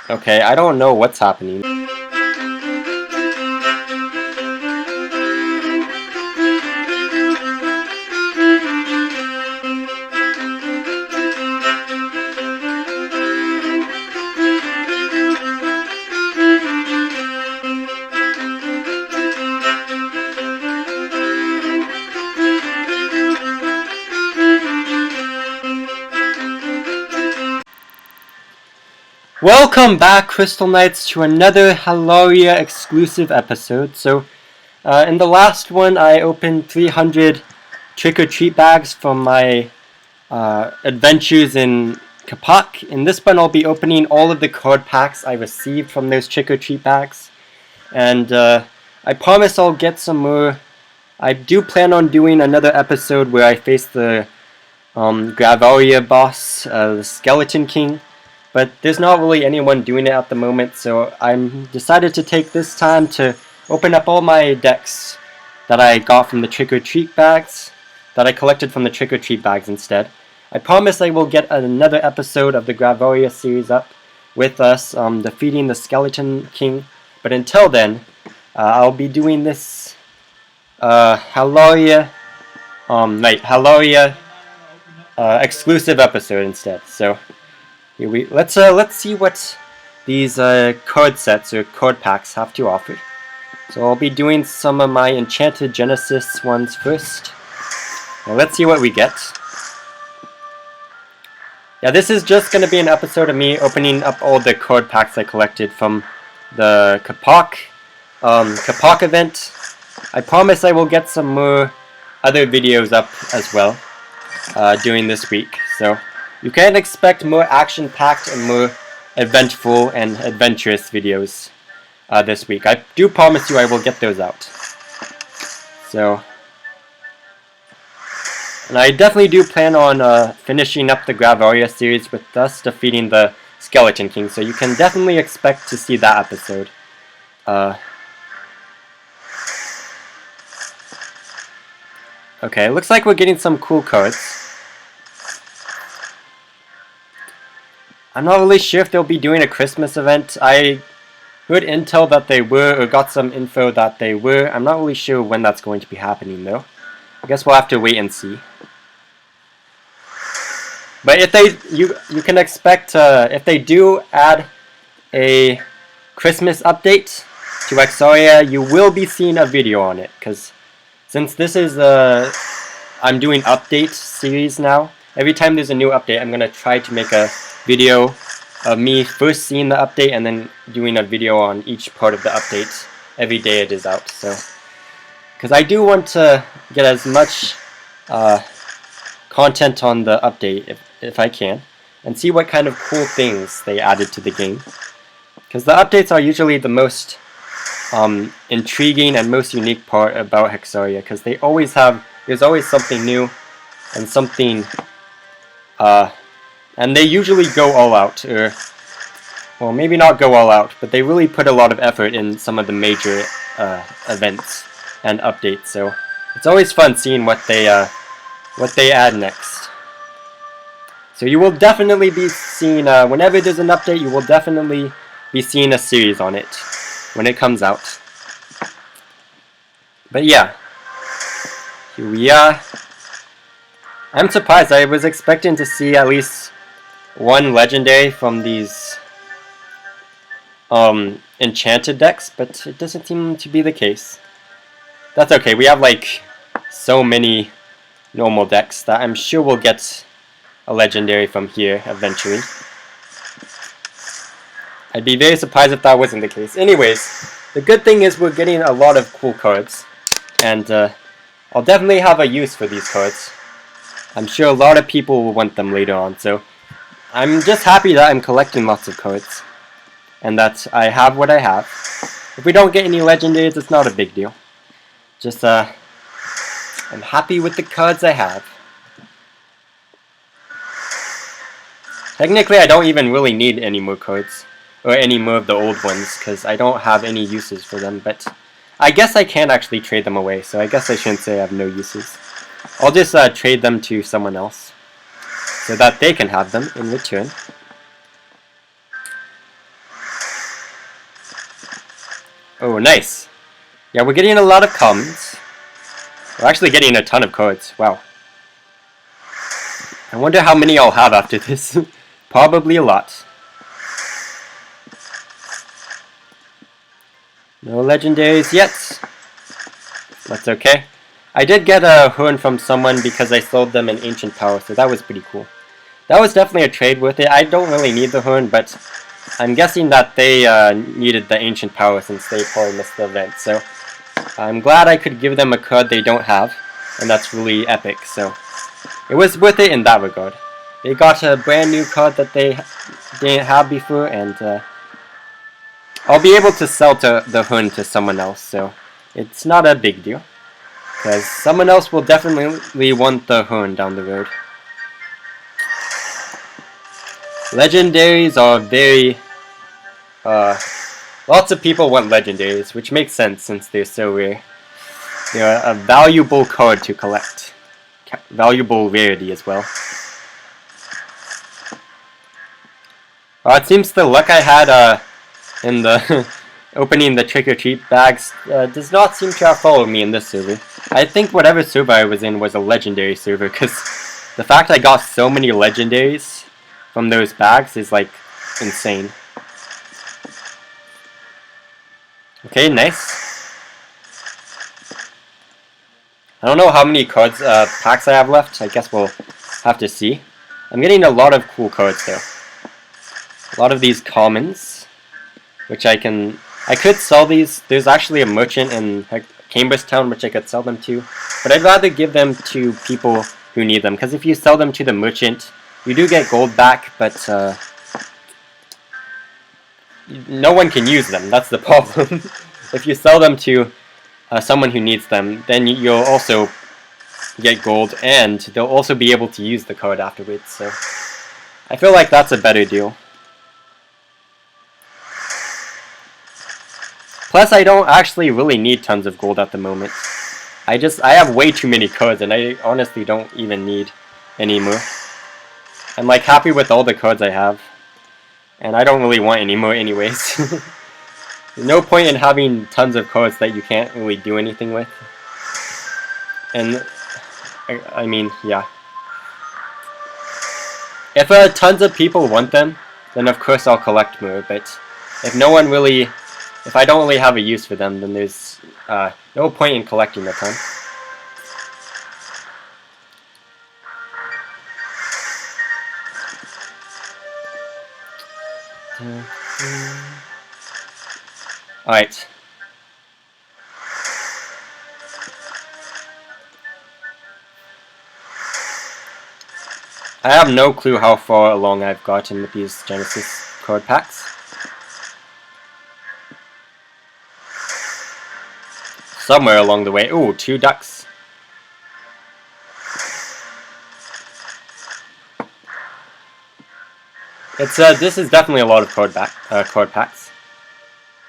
Okay, I don't know what's happening. Welcome back, Crystal Knights, to another Hallowria exclusive episode. So, in the last one, I opened 300 trick-or-treat bags from my adventures in Kapak. In this one, I'll be opening all of the card packs I received from those trick-or-treat bags. And I promise I'll get some more. I do plan on doing another episode where I face the Hallowria boss, the Skeleton King. But there's not really anyone doing it at the moment, so I'm decided to take this time to open up all my decks that I got from the trick-or-treat bags, that I collected from the trick-or-treat bags instead. I promise I will get another episode of the Hallowria series up with us defeating the Skeleton King. But until then, I'll be doing this Hallowria exclusive episode instead. So. Let's see what these card sets or card packs have to offer. So I'll be doing some of my Enchanted Genesis ones first. Now let's see what we get. Yeah, this is just going to be an episode of me opening up all the card packs I collected from the Kapak event. I promise I will get some more other videos up as well during this week. So. You can expect more action-packed and more eventful and adventurous videos this week. I do promise you I will get those out. So, and I definitely do plan on finishing up the Hallowria series with us defeating the Skeleton King, so you can definitely expect to see that episode. Okay, looks like we're getting some cool cards. I'm not really sure if they'll be doing a Christmas event. I heard intel that they were, or got some info that they were. I'm not really sure when that's going to be happening though. I guess we'll have to wait and see. But if you can expect if they do add a Christmas update to Hallowria, you will be seeing a video on it. Because since this is I'm doing update series now. Every time there's a new update, I'm gonna try to make a video of me first seeing the update and then doing a video on each part of the update every day it is out. So, because I do want to get as much content on the update if I can, and see what kind of cool things they added to the game. Because the updates are usually the most intriguing and most unique part about Hallowria, because there's always something new and something and they usually go all out, or, well, maybe not go all out, but they really put a lot of effort in some of the major events and updates, so it's always fun seeing what they add next. So you will definitely be seeing, whenever there's an update, you will definitely be seeing a series on it when it comes out. But yeah, here we are. I'm surprised. I was expecting to see at least one legendary from these enchanted decks, but it doesn't seem to be the case. That's okay. We have like so many normal decks that I'm sure we'll get a legendary from here eventually. I'd be very surprised if that wasn't the case. Anyways, the good thing is we're getting a lot of cool cards, and I'll definitely have a use for these cards. I'm sure a lot of people will want them later on, so I'm just happy that I'm collecting lots of cards, and that I have what I have. If we don't get any legendaries, it's not a big deal. Just, I'm happy with the cards I have. Technically, I don't even really need any more cards, or any more of the old ones, because I don't have any uses for them, but I guess I can actually trade them away, so I guess I shouldn't say I have no uses. I'll just trade them to someone else, so that they can have them in return. Oh, nice. Yeah, we're getting a lot of commons. We're actually getting a ton of cards. Wow. I wonder how many I'll have after this. Probably a lot. No legendaries yet. That's okay. I did get a horn from someone because I sold them an ancient power, so that was pretty cool. That was definitely a trade worth it. I don't really need the horn, but I'm guessing that they needed the ancient power since they probably missed the event. So I'm glad I could give them a card they don't have, and that's really epic. So it was worth it in that regard. They got a brand new card that they didn't have before, and I'll be able to sell the horn to someone else. So it's not a big deal, because someone else will definitely want the horn down the road. Legendaries are very... lots of people want legendaries, which makes sense since they're so rare. They're a valuable card to collect. Valuable rarity as well. It seems the luck I had in the opening the trick-or-treat bags does not seem to have followed me in this server. I think whatever server I was in was a legendary server, because the fact I got so many legendaries from those bags is like insane. Okay, nice. I don't know how many cards packs I have left. I guess we'll have to see. I'm getting a lot of cool cards though. A lot of these commons, which I could sell these. There's actually a merchant in Cambridgetown which I could sell them to, but I'd rather give them to people who need them, because if you sell them to the merchant, you do get gold back, but no one can use them. That's the problem. If you sell them to someone who needs them, then you'll also get gold, and they'll also be able to use the card afterwards. So I feel like that's a better deal. Plus, I don't actually really need tons of gold at the moment. I have way too many cards, and I honestly don't even need any more. I'm like happy with all the cards I have, and I don't really want any more anyways. There's no point in having tons of cards that you can't really do anything with. And I mean, yeah. If tons of people want them, then of course I'll collect more, but if no one really, if I don't really have a use for them, then there's no point in collecting a ton. Alright. I have no clue how far along I've gotten with these Genesis card packs. Somewhere along the way. Ooh, 2 ducks. This is definitely a lot of card packs.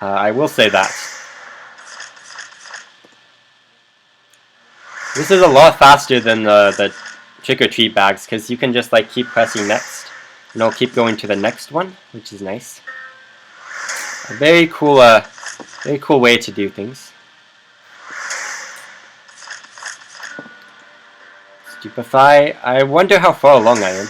I will say that. This is a lot faster than the trick-or-treat bags, because you can just like keep pressing next, and it'll keep going to the next one, which is nice. A very cool way to do things. Stupefy. I wonder how far along I am.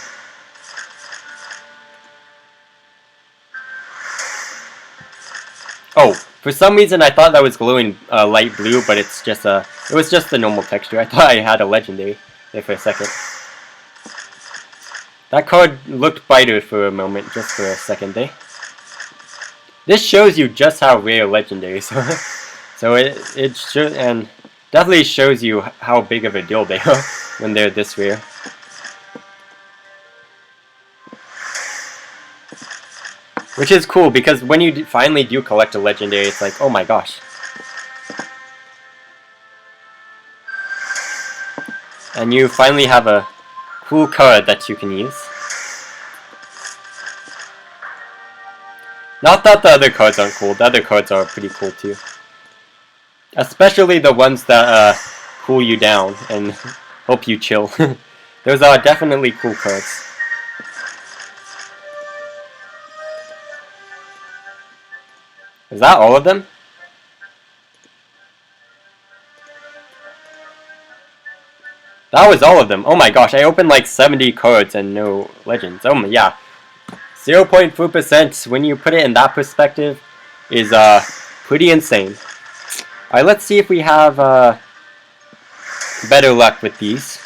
Oh, for some reason I thought that was glowing light blue, but it was just the normal texture. I thought I had a legendary there for a second. That card looked brighter for a moment, just for a second there. This shows you just how rare legendaries are. So and definitely shows you how big of a deal they are when they're this rare. Which is cool, because when you finally do collect a legendary, it's like, oh my gosh. And you finally have a cool card that you can use. Not that the other cards aren't cool, the other cards are pretty cool too. Especially the ones that cool you down and help you chill. Those are definitely cool cards. Is that all of them? that was all of them. Oh my gosh, I opened like 70 cards and no legends. Oh my, yeah. 0.4% when you put it in that perspective is pretty insane. Alright, let's see if we have better luck with these.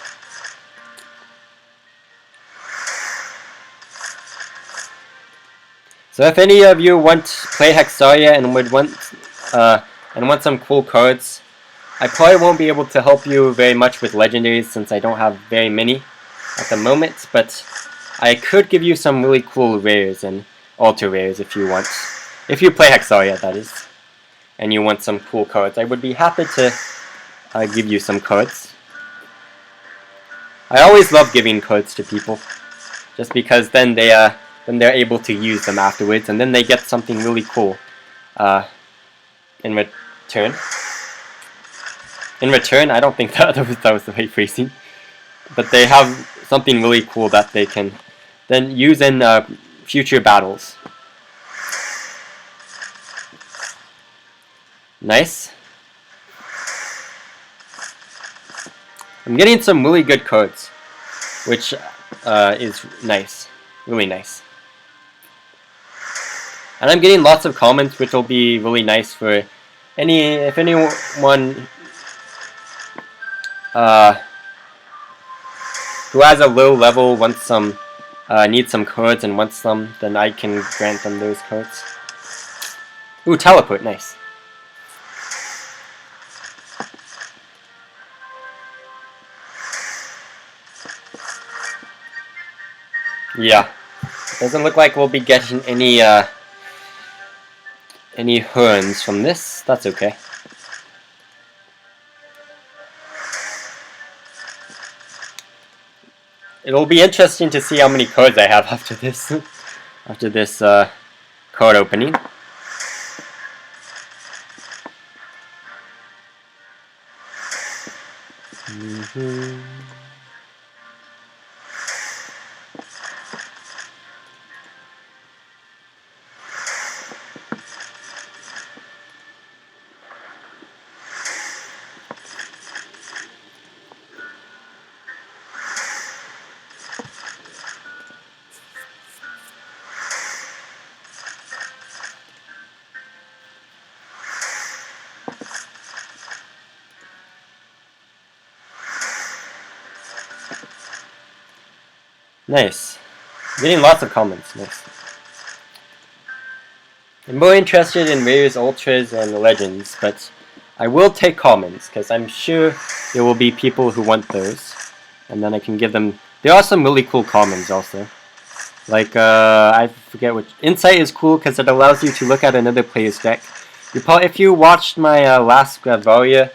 So if any of you want to play Hexaria and would want some cool cards, I probably won't be able to help you very much with legendaries since I don't have very many at the moment, but I could give you some really cool rares and ultra rares if you want. If you play Hexaria, that is, and you want some cool cards, I would be happy to give you some cards. I always love giving cards to people, just because then they're able to use them afterwards, and then they get something really cool in return. In return, I don't think that was the right phrasing, but they have something really cool that they can then use in future battles. Nice. I'm getting some really good cards, which is nice, really nice. And I'm getting lots of comments, which will be really nice for if anyone who has a low level wants some needs some cards and wants them, then I can grant them those cards. Ooh, teleport, nice. Yeah, doesn't look like we'll be getting any horns from this. That's okay. It'll be interesting to see how many cards I have after this card opening. Nice. Getting lots of comments. Nice. I'm more interested in rares, ultras, and legends, but I will take commons because I'm sure there will be people who want those, and then I can give them. There are some really cool commons also. Like I forget which. Insight is cool because it allows you to look at another player's deck. If you watched my last Hallowria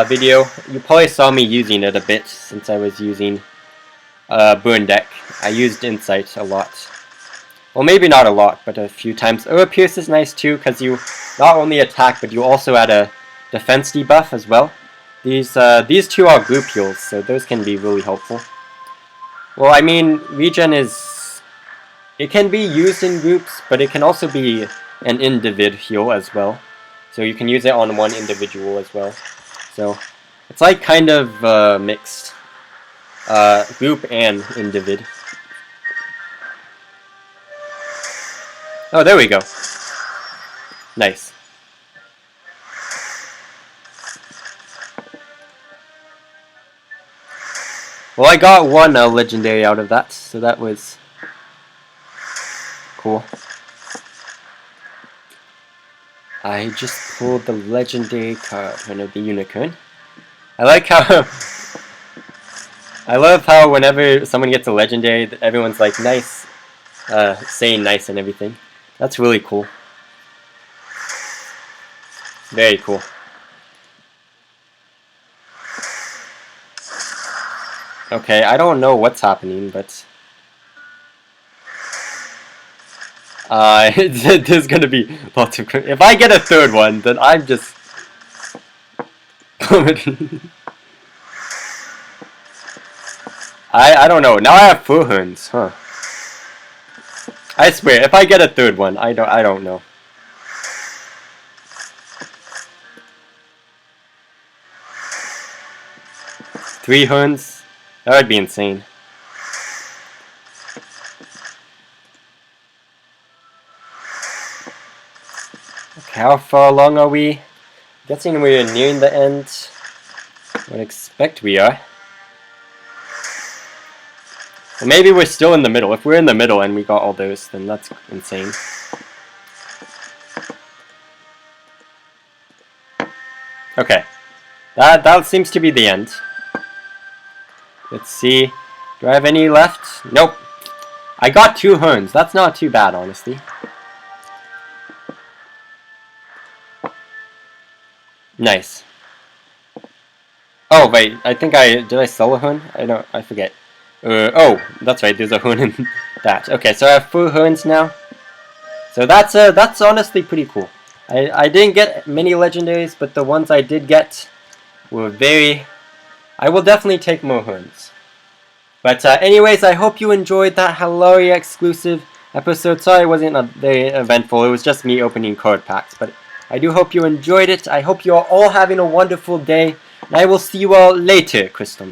video, you probably saw me using it a bit since I was using Burn deck. I used Insight a lot. Well, maybe not a lot, but a few times. Pierce is nice too, because you not only attack, but you also add a defense debuff as well. These two are group heals, so those can be really helpful. Well, I mean, regen it can be used in groups, but it can also be an individ heal as well. So you can use it on one individual as well. So it's like kind of mixed. Group and individ. Oh, there we go. Nice. Well, I got one legendary out of that, so that was cool. I just pulled the legendary card, one of the unicorn. I like how I love how whenever someone gets a legendary, everyone's like nice, saying nice and everything. That's really cool. Very cool. Okay, I don't know what's happening, but there's gonna be lots of. If I get a third one, then I'm just. I don't know. Now I have 4 horns, huh? I swear, if I get a third one, I don't know. Three horns. That would be insane. Okay, how far along are we? Guessing we're nearing the end. I would expect we are. Or maybe we're still in the middle. If we're in the middle and we got all those, then that's insane. Okay. That seems to be the end. Let's see. Do I have any left? Nope. I got 2 horns. That's not too bad, honestly. Nice. Oh, wait. I think did I sell a horn? I forget. Oh, that's right. There's a horn in that. Okay, so I have 4 horns now. So that's honestly pretty cool. I didn't get many legendaries, but the ones I did get were very... I will definitely take more horns. But anyways, I hope you enjoyed that Hallowria exclusive episode. Sorry it wasn't very eventful. It was just me opening card packs. But I do hope you enjoyed it. I hope you are all having a wonderful day. And I will see you all later, Crystal.